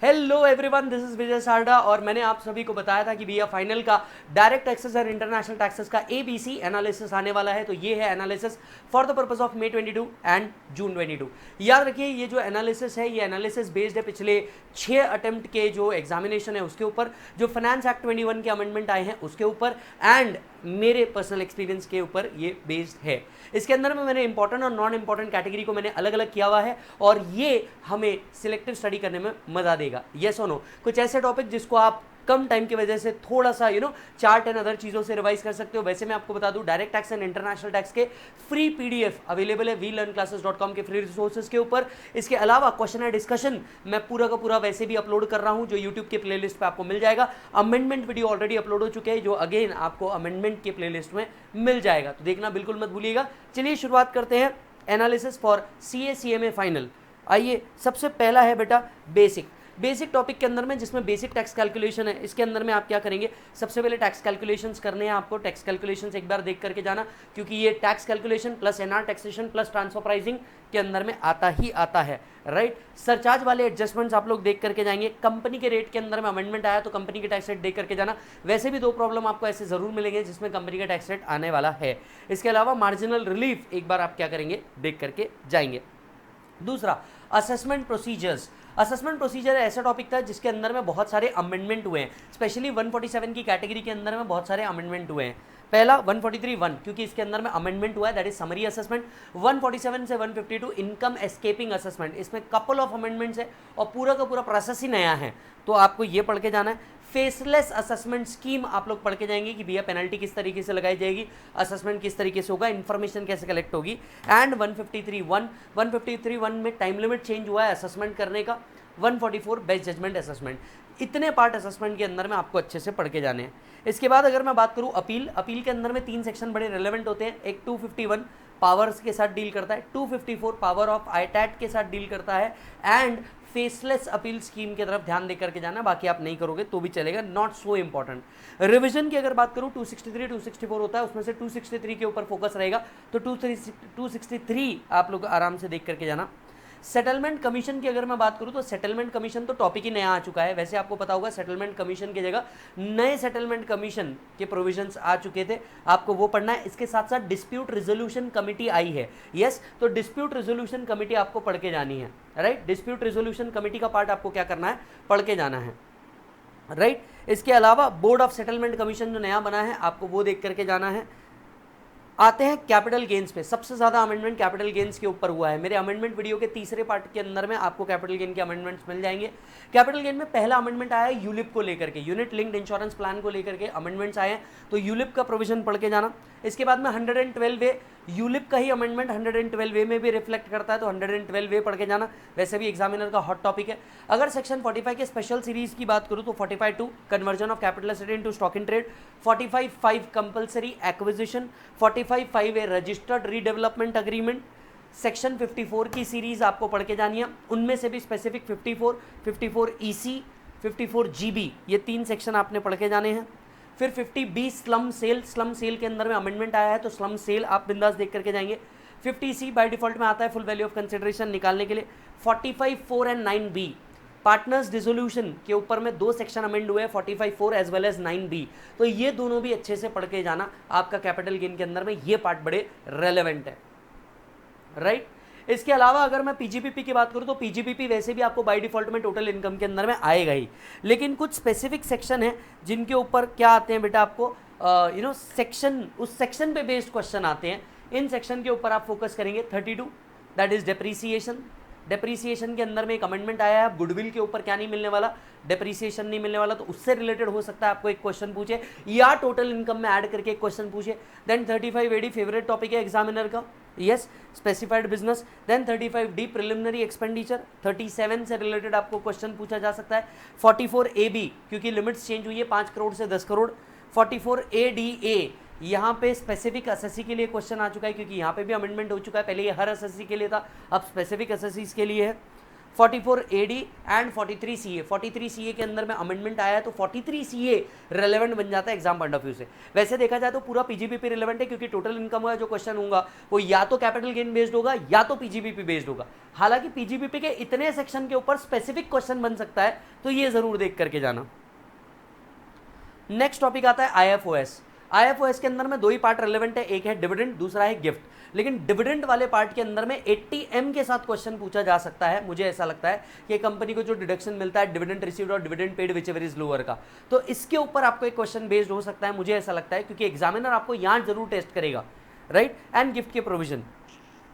Hello everyone, this is विजय सारडा और मैंने आप सभी को बताया था कि भैया फाइनल का डायरेक्ट टैक्सेस और इंटरनेशनल टैक्सेस का एबीसी एनालिसिस आने वाला है। तो ये है analysis for the purpose of May 22 and June 22। याद रखिए ये जो एनालिसिस है, ये एनालिसिस बेस्ड है पिछले 6 अटेम्प्ट के जो एग्जामिनेशन है उसके ऊपर, जो फाइनेंस एक्ट 21 के अमेंडमेंट आए हैं उसके ऊपर, एंड मेरे पर्सनल एक्सपीरियंस के ऊपर ये बेस्ड है। इसके अंदर में मैंने इंपॉर्टेंट और नॉन इंपॉर्टेंट कैटेगरी को मैंने अलग अलग किया हुआ है और ये हमें सिलेक्टिव स्टडी करने में मजा देगा। यस और नो, कुछ ऐसे टॉपिक जिसको आप कम टाइम की वजह से थोड़ा सा चार्ट एंड अदर चीज़ों से रिवाइज कर सकते हो। वैसे मैं आपको बता दूं, direct tax and international tax के फ्री पीडीएफ अवेलेबल है vlearnclasses.com के फ्री रिसोर्सेज के ऊपर। इसके अलावा क्वेश्चन एंड डिस्कशन मैं पूरा का पूरा वैसे भी अपलोड कर रहा हूं, जो यूट्यूब के प्लेलिस्ट पे आपको मिल जाएगा। अमेंडमेंट वीडियो ऑलरेडी अपलोड हो चुके हैं, जो अगेन आपको अमेंडमेंट के प्लेलिस्ट में मिल जाएगा, तो देखना बिल्कुल मत भूलिएगा। चलिए शुरुआत करते हैं एनालिसिस फॉर CA फाइनल। आइए, सबसे पहला है बेटा बेसिक टॉपिक के अंदर में, जिसमें बेसिक टैक्स कैलकुलेशन है। इसके अंदर में आप क्या करेंगे, सबसे पहले टैक्स कैलकुलेशंस करने हैं आपको। टैक्स कैलकुलेशंस एक बार देख करके जाना, क्योंकि ये tax calculation plus NR taxation plus transfer pricing के अंदर में आता है, राइट। सरचार्ज वाले एडजस्टमेंट्स आप लोग देख करके जाएंगे। कंपनी के रेट के अंदर में अमेंडमेंट आया तो कंपनी के टैक्स रेट देख करके जाना। वैसे भी 2 प्रॉब्लम आपको ऐसे जरूर मिलेंगे जिसमें कंपनी का टैक्स रेट आने वाला है। इसके अलावा मार्जिनल रिलीफ एक बार आप क्या करेंगे, देख करके जाएंगे। दूसरा, असेसमेंट प्रोसीजर ऐसा टॉपिक था जिसके अंदर में बहुत सारे अमेंडमेंट हुए हैं, स्पेशली 147 की कैटेगरी के अंदर में बहुत सारे अमेंडमेंट हुए हैं। पहला 143(1), क्योंकि इसके अंदर में अमेंडमेंट हुआ है, दैट इज समरी असेसमेंट। 147 से 152 इनकम एस्केपिंग असेसमेंट, इसमें कपल ऑफ अमेंडमेंट्स है और पूरा का पूरा प्रोसेस ही नया है, तो आपको ये पढ़ के जाना है। फेसलेस असेसमेंट स्कीम आप लोग पढ़ के जाएंगे कि भैया पेनल्टी किस तरीके से लगाई जाएगी, असेसमेंट किस तरीके से होगा, इन्फॉर्मेशन कैसे कलेक्ट होगी। एंड 153(1) में टाइम लिमिट चेंज हुआ है असेसमेंट करने का। 144 बेस्ट जजमेंट असेसमेंट। इतने पार्ट असेसमेंट के अंदर में आपको अच्छे से पढ़ के जाने हैं। इसके बाद अगर मैं बात करूं अपील के अंदर में 3 सेक्शन बड़े रिलेवेंट होते हैं। एक 251 पावर्स के साथ डील करता है, 254 पावर ऑफ आईटैट के साथ डील करता है, एंड फेसलेस अपील स्कीम की तरफ ध्यान देकर के जाना। बाकी आप नहीं करोगे तो भी चलेगा, नॉट सो इंपॉर्टेंट। रिवीजन की अगर बात करूं 263 264 होता है, उसमें से 263 के ऊपर फोकस रहेगा, तो 263 आप लोग आराम से देख करके जाना। सेटलमेंट कमीशन की अगर मैं बात करूं तो सेटलमेंट कमीशन तो टॉपिक ही नया आ चुका है। वैसे आपको पता होगा सेटलमेंट कमीशन की जगह नए सेटलमेंट कमीशन के प्रोविजंस आ चुके थे, आपको वो पढ़ना है। इसके साथ साथ डिस्प्यूट रिजोल्यूशन कमिटी आई है, यस, तो डिस्प्यूट रिजोल्यूशन कमिटी आपको पढ़ के जानी है, राइट। डिस्प्यूट रिजोल्यूशन कमिटी का पार्ट आपको क्या करना है, पढ़ के जाना है, राइट। इसके अलावा बोर्ड ऑफ सेटलमेंट कमीशन जो नया बना है आपको वो देख करके जाना है। आते हैं कैपिटल गेन्स पे। सबसे ज्यादा अमेंडमेंट कैपिटल गेन्स के ऊपर हुआ है। मेरे अमेंडमेंट वीडियो के तीसरे पार्ट के अंदर में आपको कैपिटल गेन के अमेंडमेंट्स मिल जाएंगे। कैपिटल गेन में पहला अमेंडमेंट आया है यूलिप को लेकर के, यूनिट लिंक्ड इंश्योरेंस प्लान को लेकर के अमेंडमेंट्स आए हैं, तो यूलिप का प्रोविजन पढ़ के जाना। इसके बाद में 112A यूलिप का ही अमेंडमेंट 112A में भी रिफ्लेक्ट करता है, तो 112A पढ़ के जाना। वैसे भी एग्जामिनर का हॉट टॉपिक है। अगर सेक्शन 45 के स्पेशल सीरीज की बात करूं तो 45(2) conversion of capital asset into stock in trade, 45(5) compulsory acquisition, 45(5) registered redevelopment agreement. Section 54 की सीरीज आपको पढ़ के जानी है, उनमें से भी स्पेसिफिक 54, 54EC, 54GB, ये 3 सेक्शन आपने पढ़ के जाने हैं। फिर 50B स्लम सेल के अंदर में अमेंडमेंट आया है, तो स्लम सेल आप बिंदास देख करके जाएंगे। 50C बाय डिफॉल्ट में आता है फुल वैल्यू ऑफ कंसिडरेशन निकालने के लिए। 45(4) एंड 9B पार्टनर्स डिसोल्यूशन के ऊपर में 2 सेक्शन अमेंड हुए हैं, 45(4) एज वेल एज 9B, तो ये दोनों भी अच्छे से पढ़ के जाना। आपका कैपिटल गेन के अंदर में ये पार्ट बड़े रेलेवेंट है, राइट। इसके अलावा अगर मैं पीजीपीपी की बात करूं तो पीजीपीपी वैसे भी आपको बाय डिफॉल्ट में टोटल इनकम के अंदर में आएगा ही, लेकिन कुछ स्पेसिफिक सेक्शन है जिनके ऊपर क्या आते हैं बेटा, आपको सेक्शन, उस सेक्शन पे बेस्ड क्वेश्चन आते हैं। इन सेक्शन के ऊपर आप फोकस करेंगे। 32 दैट इज डेप्रीसिएशन के अंदर में एक अमेंडमेंट आया है। गुडविल के ऊपर क्या नहीं मिलने वाला, डेप्रीसिएशन नहीं मिलने वाला, तो उससे रिलेटेड हो सकता है आपको एक क्वेश्चन पूछे या टोटल इनकम में ऐड करके एक क्वेश्चन पूछे। देन 35AD फेवरेट टॉपिक है एग्जामिनर का, yes, specified business. Then 35D preliminary expenditure, 37 से रिलेटेड आपको क्वेश्चन पूछा जा सकता है। 44AB क्योंकि लिमिट्स चेंज हुई है 5 करोड़ से 10 करोड़। 44ADA यहाँ पे स्पेसिफिक असेसी के लिए क्वेश्चन आ चुका है, क्योंकि यहाँ पे भी अमेंडमेंट हो चुका है। पहले ये हर असेसी के लिए था, अब स्पेसिफिक असेसीज के लिए है। 44 AD एंड 43 CA। 43 CA के अंदर में अमेंडमेंट आया है तो 43 CA रेलेवेंट बन जाता है एग्जाम पॉइंट ऑफ व्यू से। वैसे देखा जाए तो पूरा PGBP रिलेवेंट है, क्योंकि टोटल इनकम का जो क्वेश्चन होगा वो या तो कैपिटल गेन बेस्ड होगा या तो PGBP बेस्ड होगा। हालांकि PGBP के इतने सेक्शन के ऊपर स्पेसिफिक क्वेश्चन बन सकता है, तो ये जरूर देख करके जाना। नेक्स्ट टॉपिक आता है IFOS। IFOS के अंदर में दो ही पार्ट रेलेवेंट है, एक है डिविडेंड, दूसरा है गिफ्ट। लेकिन डिविडेंड वाले पार्ट के अंदर में 80M के साथ क्वेश्चन पूछा जा सकता है। मुझे ऐसा लगता है कि कंपनी को जो डिडक्शन मिलता है डिविडेंड रिसीव्ड और dividend paid which ever is lower का, तो इसके ऊपर आपको एक क्वेश्चन बेस्ड हो सकता है, मुझे ऐसा लगता है, क्योंकि एग्जामिनर आपको यहां जरूर टेस्ट करेगा, राइट। एंड गिफ्ट के प्रोविजन।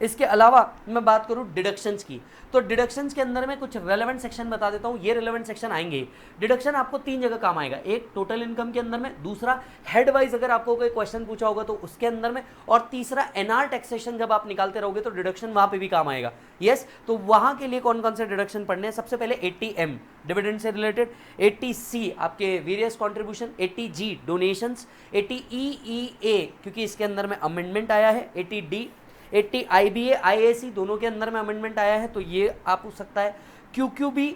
इसके अलावा मैं बात करूं डिडक्शंस की, तो डिडक्शंस के अंदर में कुछ रेलेवेंट सेक्शन बता देता हूं। ये रेलेवेंट सेक्शन आएंगे। डिडक्शन आपको 3 जगह काम आएगा, एक टोटल इनकम के अंदर में, दूसरा हेड वाइज अगर आपको कोई क्वेश्चन पूछा होगा तो उसके अंदर में, और तीसरा NR टैक्सेशन जब आप निकालते रहोगे तो डिडक्शन वहां पे भी काम आएगा। यस, तो वहां के लिए कौन कौन से डिडक्शन पढ़ने हैं? सबसे पहले 80M डिविडेंड से रिलेटेड, 80C आपके various contribution, 80G donations, 80EEA क्योंकि इसके अंदर में अमेंडमेंट आया है, 80D 80 IBA IAC दोनों के अंदर में अमेंडमेंट आया है तो ये आप पूछ सकता है। QQ भी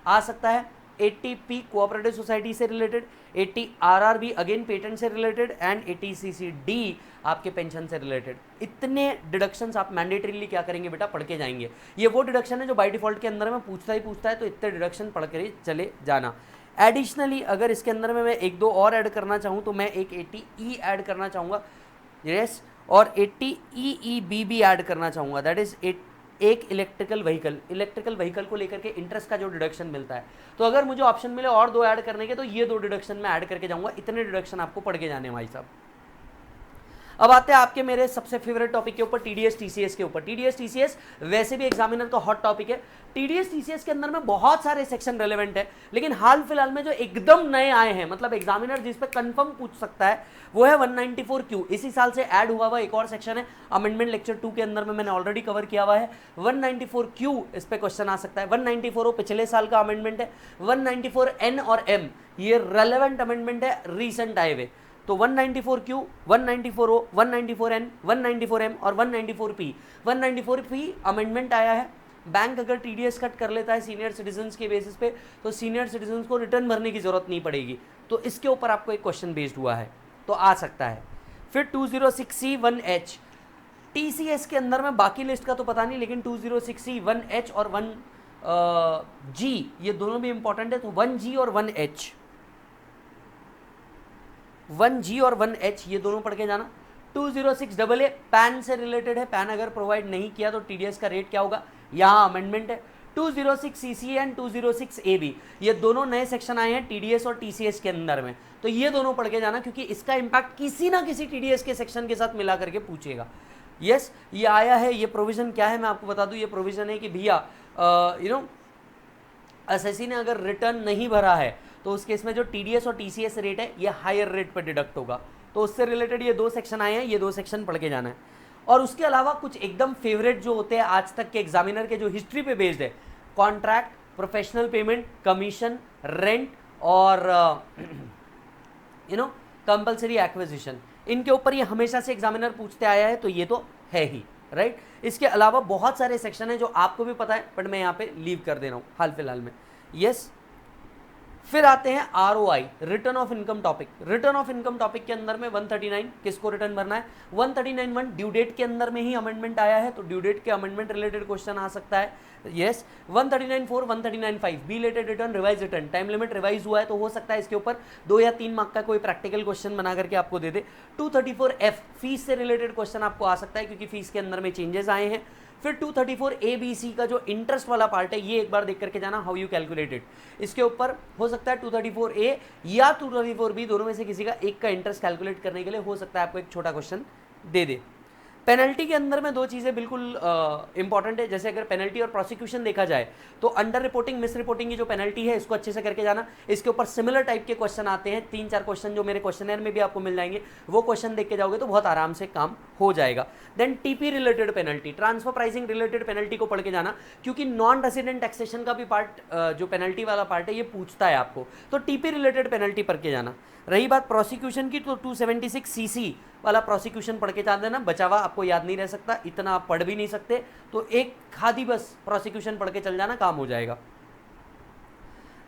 आ सकता है, 80P कोऑपरेटिव सोसाइटी से रिलेटेड, 80 RRB अगेन पेटेंट से रिलेटेड, एंड 80 CCD आपके पेंशन से रिलेटेड। इतने डिडक्शंस आप मैंडेटरीली क्या करेंगे बेटा? पढ़ के जाएंगे। ये वो डिडक्शन है जो बाय डिफॉल्ट के अंदर में पूछता है, तो इतने डिडक्शन पढ़ कर चले जाना। एडिशनली अगर इसके अंदर में मैं 1-2 और ऐड करना चाहूँ तो मैं एक 80E ऐड करना चाहूँगा, यस, और 80EEB भी ऐड करना चाहूँगा, दैट इज एक इलेक्ट्रिकल व्हीकल को लेकर के इंटरेस्ट का जो डिडक्शन मिलता है। तो अगर मुझे ऑप्शन मिले और 2 ऐड करने के तो ये 2 डिडक्शन मैं ऐड करके जाऊँगा। इतने डिडक्शन आपको पढ़ के जाने हैं भाई साहब। अब आते हैं आपके मेरे सबसे फेवरेट टॉपिक के ऊपर, TDS TCS के ऊपर। TDS TCS वैसे भी एग्जामिनर का हॉट टॉपिक है। TDS TCS के अंदर में बहुत सारे सेक्शन रेलेवेंट है, लेकिन हाल फिलहाल में जो एकदम नए आए हैं, मतलब एग्जामिनर जिस पे कंफर्म पूछ सकता है, वो है 194Q। इसी साल से ऐड हुआ एक और सेक्शन है, अमेंडमेंट लेक्चर 2 के अंदर में मैंने ऑलरेडी कवर किया हुआ है। 194Q इस पे क्वेश्चन आ सकता है। 194O पिछले साल का अमेंडमेंट है। 194N और M ये रेलेवेंट अमेंडमेंट है, रिसेंट आए हुए। तो 194Q, 194O, 194N, 194M और 194P। 194P अमेंडमेंट आया है। बैंक अगर TDS कट कर लेता है सीनियर सिटीजन्स के बेसिस पे, तो सीनियर सिटीजन्स को रिटर्न भरने की जरूरत नहीं पड़ेगी। तो इसके ऊपर आपको एक क्वेश्चन बेस्ड हुआ है, तो आ सकता है। फिर 206C 1H TCS के अंदर में बाकी लिस्ट का तो पता नहीं, लेकिन 206C 1H और 1G ये दोनों भी इंपॉर्टेंट है। तो 1G और 1H, 1G और 1H ये दोनों पढ़ के जाना। 206AA पैन से रिलेटेड है, पैन अगर प्रोवाइड नहीं किया तो TDS का रेट क्या होगा, यहाँ अमेंडमेंट है। 206CC एंड 206AB ये दोनों नए सेक्शन आए हैं TDS और TCS के अंदर में, तो ये दोनों पढ़ के जाना, क्योंकि इसका इंपैक्ट किसी ना किसी TDS के सेक्शन के साथ मिला करके पूछेगा। यस, ये आया है। ये प्रोविजन क्या है मैं आपको बता दूं। ये प्रोविजन है कि भैया एसएससी ने अगर रिटर्न नहीं भरा है तो उस केस में जो TDS और TCS रेट है ये हायर रेट पर डिडक्ट होगा। तो उससे रिलेटेड ये 2 सेक्शन आए हैं, ये 2 सेक्शन पढ़ के जाना है। और उसके अलावा कुछ एकदम फेवरेट जो होते हैं आज तक के एग्जामिनर के, जो हिस्ट्री पे बेस्ड है, contract, professional payment, commission, rent और कंपल्सरी एक्विजिशन, इनके ऊपर ये हमेशा से एग्जामिनर पूछते आया है, तो ये तो है ही, राइट। इसके अलावा बहुत सारे सेक्शन है जो आपको भी पता है, बट मैं यहाँ पे लीव कर दे रहा हूँ हाल फिलहाल में। यस, फिर आते हैं ROI, return of income topic. Return of income topic के अंदर में 139 किसको रिटर्न भरना है, 139(1) ड्यू डेट के अंदर में ही अमेंडमेंट आया है, तो ड्यू डेट के अमेंडमेंट रिलेटेड क्वेश्चन आ सकता है। Yes, 139(4), 139(5) be related return, revise return, time limit revise हुआ है तो हो सकता है इसके ऊपर 2 या 3 मार्क का कोई प्रैक्टिकल क्वेश्चन बना करके आपको दे दे। 234F फीस से रिलेटेड क्वेश्चन आपको आ सकता है, क्योंकि फीस के अंदर में चेंजेस आए हैं। फिर 234ABC का जो इंटरेस्ट वाला पार्ट है, ये एक बार देख करके जाना, हाउ यू कैलकुलेटेड। इसके ऊपर हो सकता है 234A या 234B दोनों में से किसी का एक का इंटरेस्ट कैलकुलेट करने के लिए हो सकता है आपको एक छोटा क्वेश्चन दे दे। पेनल्टी के अंदर में 2 चीज़ें बिल्कुल इंपॉर्टेंट है। जैसे अगर पेनल्टी और प्रोसिक्यूशन देखा जाए तो अंडर रिपोर्टिंग, मिस रिपोर्टिंग की जो पेनल्टी है इसको अच्छे से करके जाना। इसके ऊपर सिमिलर टाइप के क्वेश्चन आते हैं, 3-4 क्वेश्चन जो मेरे क्वेश्चनर में भी आपको मिल जाएंगे, वो क्वेश्चन देख के जाओगे तो बहुत आराम से काम हो जाएगा। Then TP related penalty, transfer pricing related penalty को पढ़ के जाना, क्योंकि नॉन रेसिडेंट टैक्सेशन का भी पार्ट जो पेनल्टी वाला पार्ट है ये पूछता है आपको, तो TP रिलेटेड पेनल्टी पढ़ के जाना। रही बात प्रोसिक्यूशन की, तो 276 सीसी वाला प्रोसिक्यूशन पढ़ के जान देना, बचा हुआ आपको याद नहीं रह सकता, इतना आप पढ़ भी नहीं सकते, तो एक खादी बस प्रोसिक्यूशन पढ़ के चल जाना, काम हो जाएगा।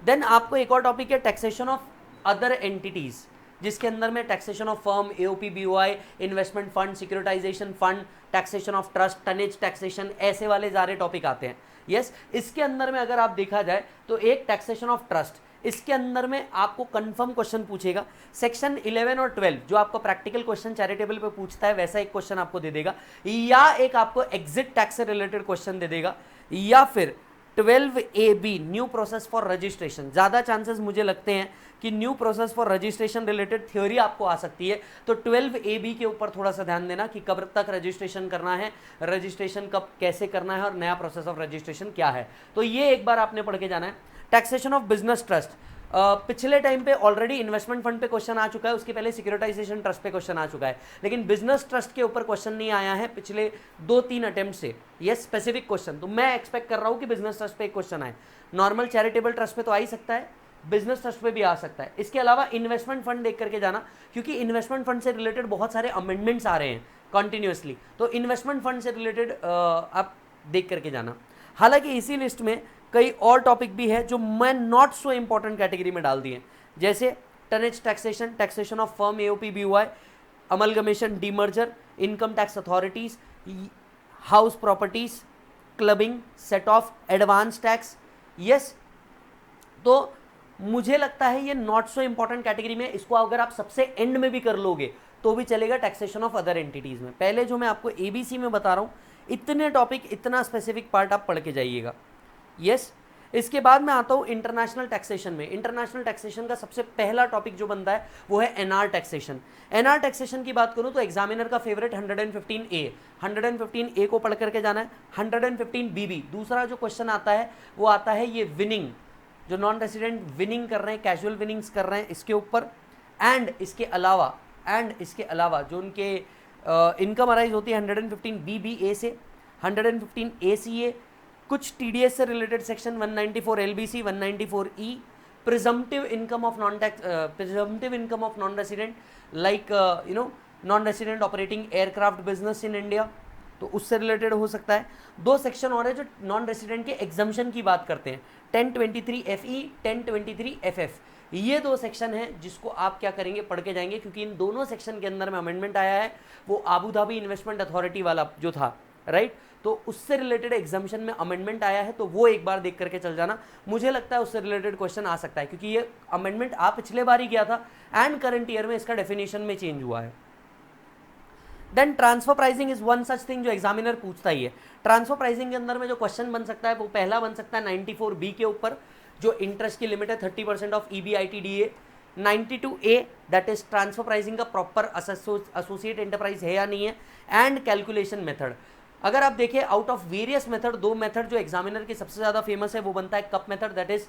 देन आपको एक और टॉपिक है टैक्सेशन ऑफ अदर एंटिटीज, जिसके अंदर में taxation of firm, AOP, BOI, investment fund, securitisation fund, taxation of trust, tonnage taxation, ऐसे वाले सारे टॉपिक आते हैं। यस, इसके अंदर में अगर आप देखा जाए तो एक टैक्सेशन ऑफ ट्रस्ट, इसके अंदर में आपको कंफर्म क्वेश्चन पूछेगा। सेक्शन 11 और 12 जो आपको प्रैक्टिकल क्वेश्चन चैरिटेबल पे पूछता है, वैसा एक क्वेश्चन आपको दे देगा, या एक आपको एग्जिट टैक्स से रिलेटेड क्वेश्चन दे देगा, या फिर 12AB new process for registration. ज़्यादा चांसेस मुझे लगते हैं कि new process for registration related theory आपको आ सकती है, तो 12AB के ऊपर थोड़ा सा ध्यान देना कि कब तक रजिस्ट्रेशन करना है, रजिस्ट्रेशन कब कैसे करना है, और नया प्रोसेस ऑफ रजिस्ट्रेशन क्या है, तो ये एक बार आपने पढ़ के जाना है। टैक्सेशन ऑफ बिजनेस ट्रस्ट, पिछले टाइम पे ऑलरेडी इन्वेस्टमेंट फंड पे क्वेश्चन आ चुका है, उसके पहले सिक्योरिटाइजेशन ट्रस्ट पे क्वेश्चन आ चुका है, लेकिन बिजनेस ट्रस्ट के ऊपर क्वेश्चन नहीं आया है पिछले 2-3 अटेम्प्ट से, ये स्पेसिफिक क्वेश्चन, तो मैं एक्सपेक्ट कर रहा हूँ कि बिजनेस ट्रस्ट पे एक क्वेश्चन आए। नॉर्मल चैरिटेबल ट्रस्ट पे तो आ ही सकता है, बिजनेस ट्रस्ट पे भी आ सकता है। इसके अलावा इन्वेस्टमेंट फंड देख करके जाना, क्योंकि इन्वेस्टमेंट फंड से रिलेटेड बहुत सारे अमेंडमेंट्स आ रहे हैं कॉन्टिन्यूसली, तो इन्वेस्टमेंट फंड से रिलेटेड आप देख करके जाना। हालांकि इसी लिस्ट में कई और टॉपिक भी है जो मैं नॉट सो इंपॉर्टेंट कैटेगरी में डाल दिए, जैसे tonnage taxation, taxation of firm, AOP, BOI, amalgamation, demerger, income tax authorities, house properties, clubbing, set of, advance tax. Yes, तो मुझे लगता है ये नॉट सो इंपॉर्टेंट कैटेगरी में, इसको अगर आप सबसे एंड में भी कर लोगे तो भी चलेगा, टैक्सेशन ऑफ अदर एंटिटीज में। पहले जो मैं आपको एबीसी में बता रहा हूँ, इतने टॉपिक, इतना स्पेसिफिक पार्ट आप पढ़ के जाइएगा। यस, इसके बाद मैं आता हूँ इंटरनेशनल टैक्सेशन में। इंटरनेशनल टैक्सेशन का सबसे पहला टॉपिक जो बनता है वो है एनआर टैक्सेशन। एनआर टैक्सेशन की बात करूँ तो एग्जामिनर का फेवरेट 115A, 115A को पढ़ करके जाना है। 115BB दूसरा जो क्वेश्चन आता है वो आता है ये विनिंग, जो नॉन रेसिडेंट विनिंग कर रहे हैं, कैजुअल विनिंग्स कर रहे हैं, इसके ऊपर। एंड इसके अलावा जो उनके इनकम अराइज होती है 115BBA से, 115ACA, कुछ TDS से related section 194 LBC, 194E, presumptive income of non resident, like non resident operating aircraft business in India, तो उससे रिलेटेड हो सकता है। 2 सेक्शन और है जो नॉन रेसिडेंट के एग्जम्पशन की बात करते हैं, 1023FE, 1023FF, ये 2 सेक्शन हैं जिसको आप क्या करेंगे, पढ़ के जाएंगे, क्योंकि इन दोनों सेक्शन के अंदर में अमेंडमेंट आया है, वो आबू धाबी इन्वेस्टमेंट अथॉरिटी वाला जो था, राइट, तो उससे रिलेटेड एग्जाम्शन में अमेंडमेंट आया है, तो वो एक बार देख करके चल जाना। मुझे लगता है उससे रिलेटेड क्वेश्चन आ सकता है, क्योंकि ये अमेंडमेंट आप पिछले बार ही किया था एंड करंट ईयर में इसका डेफिनेशन में चेंज हुआ है। Then transfer pricing is one such thing जो एग्जामिनर पूछता ही है। ट्रांसफर प्राइसिंग के अंदर में जो क्वेश्चन बन सकता है वो पहला बन सकता है 94B के ऊपर, जो इंटरेस्ट की लिमिट है 30% of EBITDA। 92A that is transfer pricing का प्रॉपर एसोसिएट एंटरप्राइज है या नहीं है, एंड कैलकुलेशन मेथड। अगर आप देखें out of various method, 2 method जो एग्जामिनर की सबसे ज़्यादा फेमस है वो बनता है cup method, that is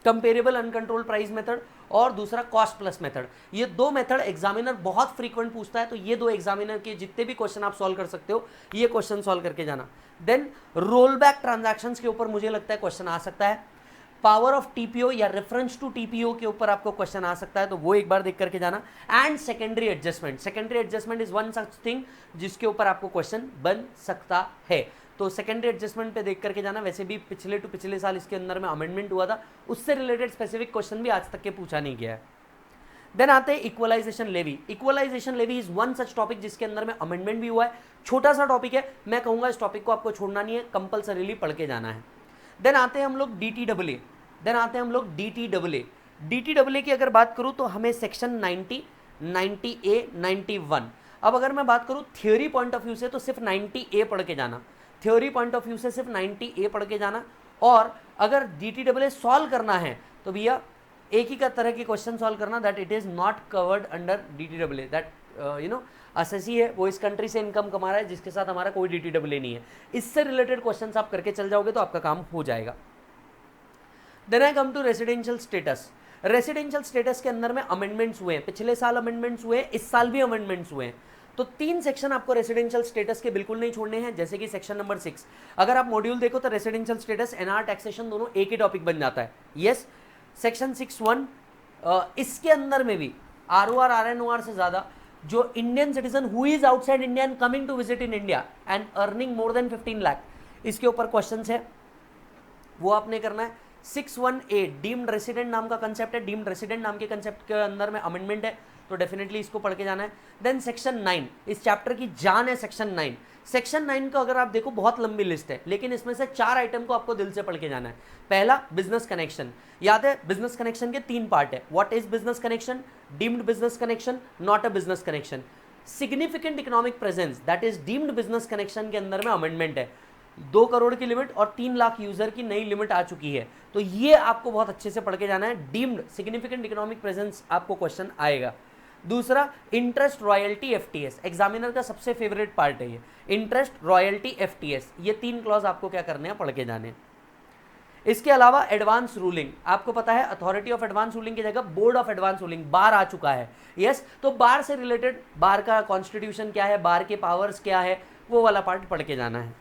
comparable uncontrolled price method, और दूसरा कॉस्ट प्लस मेथड। ये 2 मेथड एग्जामिनर बहुत फ्रीक्वेंट पूछता है, तो ये 2 एग्जामिनर के जितने भी क्वेश्चन आप सॉल्व कर सकते हो ये क्वेश्चन सॉल्व करके जाना। देन रोल बैक ट्रांजैक्शंस के ऊपर मुझे लगता है क्वेश्चन आ सकता है। पावर ऑफ TPO या रेफरेंस टू TPO के ऊपर आपको क्वेश्चन आ सकता है, तो वो एक बार देख करके जाना। And secondary adjustment is one such thing जिसके ऊपर आपको क्वेश्चन बन सकता है, तो सेकेंडरी एडजस्टमेंट पे देख करके जाना। वैसे भी पिछले साल इसके अंदर में अमेंडमेंट हुआ था, उससे रिलेटेड स्पेसिफिक क्वेश्चन भी आज तक के पूछा नहीं गया है। देन आते हैं equalisation levy. Equalisation levy is one such topic जिसके अंदर में अमेंडमेंट भी हुआ है, छोटा सा टॉपिक है, मैं कहूँगा इस टॉपिक को आपको छोड़ना नहीं है, कंपल्सरीली पढ़ के जाना है। देन आते हैं हम लोग DTAA की अगर बात करूँ तो हमें सेक्शन 90, 90A, 91। अब अगर मैं बात करूँ थ्योरी पॉइंट ऑफ व्यू से तो सिर्फ 90A पढ़ के जाना, थ्योरी पॉइंट ऑफ व्यू से सिर्फ 90A पढ़ के जाना। और अगर DTAA सॉल्व करना है तो भैया एक ही का तरह के क्वेश्चन सॉल्व करना, that it is not covered under DTAA, that SSC है, वो इस कंट्री से इनकम कमा रहा है जिसके साथ हमारा कोई DTAA नहीं है। इससे रिलेटेड क्वेश्चन आप करके चल जाओगे तो आपका काम हो जाएगा। Then I come to residential status. Residential status के अंदर में अमेंडमेंट्स हुए हैं, पिछले साल अमेंडमेंट्स हुए हैं, इस साल भी अमेंडमेंट्स हुए हैं, तो 3 सेक्शन आपको रेसिडेंशियल स्टेटस के बिल्कुल नहीं छोड़ने हैं, जैसे कि सेक्शन नंबर 6। अगर आप मॉड्यूल देखो तो रेसिडेंशियल स्टेटस, एनआर, टैक्सेशन दोनों एक ही टॉपिक बन जाता है। यस, सेक्शन 6(1) इसके अंदर में भी ROR RNOR से ज़्यादा जो Indian citizen who is outside India and coming to visit in India and earning more than 15 lakh, इसके ऊपर क्वेश्चन है, वो आपने करना है। 618 डीम्ड रेसिडेंट नाम का कंसेप्ट है, डीम्ड रेसिडेंट नाम के कंसेप्ट के अंदर में अमेंडमेंट है, तो डेफिनेटली इसको पढ़ के जाना है। देन सेक्शन 9, इस चैप्टर की जान है सेक्शन 9। सेक्शन 9 का अगर आप देखो बहुत लंबी लिस्ट है, लेकिन इसमें से 4 आइटम को आपको दिल से पढ़ के जाना है। पहला बिजनेस कनेक्शन, याद है बिजनेस कनेक्शन के 3 पार्ट है। What is business connection, deemed business connection, not a business connection. Significant economic presence that is deemed business connection के अंदर में अमेंडमेंट है। 2 करोड़ की लिमिट और 3 लाख यूजर की नई लिमिट आ चुकी है, तो ये आपको बहुत अच्छे से पढ़ के जाना है। डीम्ड सिग्निफिकेंट इकोनॉमिक प्रेजेंस आपको क्वेश्चन आएगा। दूसरा इंटरेस्ट रॉयल्टी FTS, एग्जामिनर का सबसे फेवरेट पार्ट है ये, इंटरेस्ट रॉयल्टी FTS, ये 3 क्लॉज आपको क्या करने हैं, पढ़ के जाने हैं। इसके अलावा एडवांस रूलिंग, आपको पता है अथॉरिटी ऑफ एडवांस रूलिंग की जगह बोर्ड ऑफ एडवांस रूलिंग बार आ चुका है। यस, तो बार से रिलेटेड बार का कॉन्स्टिट्यूशन क्या है, बार के पावर्स क्या है, वो वाला पार्ट पढ़ के जाना है।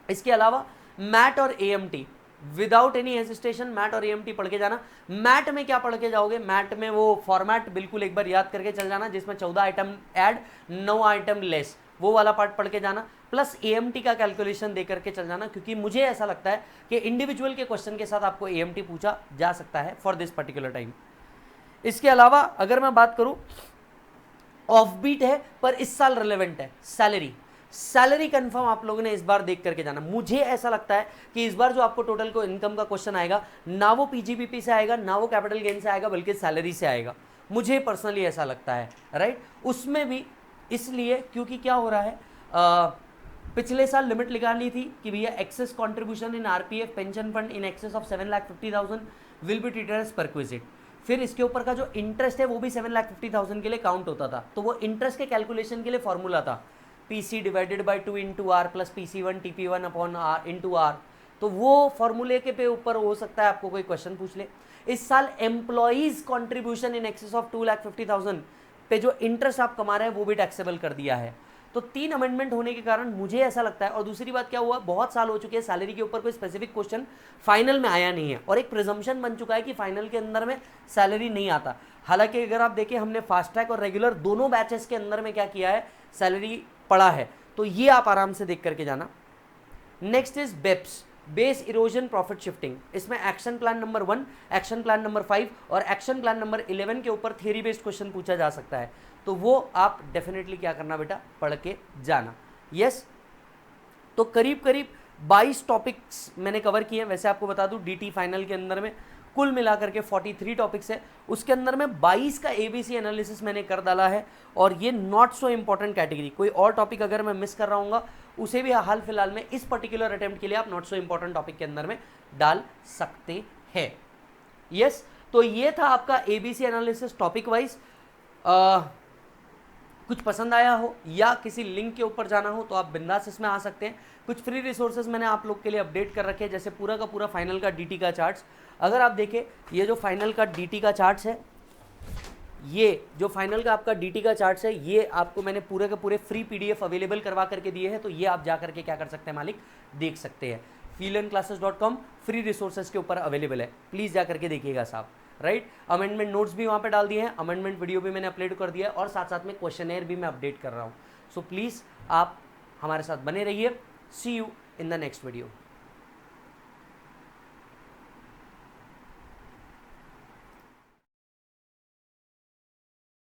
इसके अलावा मैट और AMT, without any hesitation MAT और AMT पढ़ के जाना। मैट में क्या पढ़ के जाओगे, मैट में वो फॉर्मेट बिल्कुल एक बार याद करके चल जाना जिसमें 14 आइटम ऐड 9 आइटम लेस, वो वाला पार्ट पढ़ के जाना। प्लस AMT का कैलकुलेशन दे करके चल जाना, क्योंकि मुझे ऐसा लगता है कि इंडिविजुअल के क्वेश्चन के साथ आपको AMT पूछा जा सकता है फॉर दिस पर्टिकुलर टाइम। इसके अलावा अगर मैं बात करूं, ऑफ बीट है पर इस साल रिलेवेंट है, सैलरी कंफर्म आप लोगों ने इस बार देख करके जाना। मुझे ऐसा लगता है कि इस बार जो आपको टोटल को इनकम का क्वेश्चन आएगा, ना वो PGBP से आएगा, ना वो कैपिटल गेन से आएगा, बल्कि सैलरी से आएगा। मुझे पर्सनली ऐसा लगता है, राइट। उसमें भी इसलिए क्योंकि क्या हो रहा है, पिछले साल लिमिट निकाली थी कि भैया excess contribution in RPF pension fund in excess of 7,50,000 will be treated as perquisite. फिर इसके ऊपर का जो इंटरेस्ट है वो भी 7,50,000 के लिए काउंट होता था, तो वो इंटरेस्ट के कैलकुलेशन के लिए फॉर्मूला था PC divided by 2 into R plus PC1 TP1 upon R into R। तो वो फॉर्मूले के पे ऊपर हो सकता है आपको कोई क्वेश्चन पूछ ले। इस साल employees contribution in excess of 2,50,000 पे जो इंटरेस्ट आप कमा रहे हैं वो भी टैक्सेबल कर दिया है। तो 3 अमेंडमेंट होने के कारण मुझे ऐसा लगता है। और दूसरी बात क्या हुआ, बहुत साल हो चुके हैं सैलरी के ऊपर कोई स्पेसिफिक क्वेश्चन फाइनल में आया नहीं है, और एक प्रिजम्पशन बन चुका है कि फाइनल के अंदर में सैलरी नहीं आता। हालांकि अगर आप देखें, हमने फास्ट ट्रैक और रेगुलर दोनों बैचेस के अंदर में क्या किया है, सैलरी पड़ा है, तो ये आप आराम से देख करके जाना। Next is BEPS, base erosion profit shifting. इसमें action plan number 1, action plan number 5 और एक्शन प्लान नंबर 11 के ऊपर थियरी बेस्ड क्वेश्चन पूछा जा सकता है, तो वो आप डेफिनेटली क्या करना बेटा, पढ़ के जाना। यस, तो करीब करीब 22 टॉपिक्स मैंने कवर किए हैं। वैसे आपको बता दूं DT फाइनल के अंदर में कुल मिलाकर के 43 टॉपिक्स है, उसके अंदर में 22 का ABC एनालिसिस मैंने कर डाला है, और ये नॉट सो इम्पॉर्टेंट कैटेगरी। कोई और टॉपिक अगर मैं मिस कर रहा हूँ उसे भी हाल फिलहाल में इस पर्टिकुलर अटेम्प्ट के लिए आप नॉट सो इम्पॉर्टेंट टॉपिक के अंदर में डाल सकते हैं। यस, तो ये था आपका ABC एनालिसिस टॉपिक वाइज। कुछ पसंद आया हो या किसी लिंक के ऊपर जाना हो तो आप बिंदास इसमें आ सकते हैं। कुछ फ्री रिसोर्सेज मैंने आप लोग के लिए अपडेट कर रखे हैं, जैसे पूरा का पूरा फाइनल का DT का चार्ट्स। अगर आप देखें, ये जो फाइनल का DT का चार्ट्स है, ये जो फाइनल का आपका DT का चार्ट्स है, ये आपको मैंने पूरे के पूरे फ्री PDF अवेलेबल करवा करके दिए हैं, तो ये आप जा करके क्या कर सकते हैं मालिक, देख सकते हैं। freelearnclasses.com फ्री रिसोर्सेज के ऊपर अवेलेबल है, प्लीज़ जा करके देखिएगा साहब, राइट। अमेंडमेंट नोट्स भी वहाँ पे डाल दिए हैं, अमेंडमेंट वीडियो भी मैंने अपलोड कर दिया है, और साथ साथ में क्वेश्चनेयर भी मैं अपडेट कर रहा हूँ। सो प्लीज़ आप हमारे साथ बने रहिए। See you in the next video.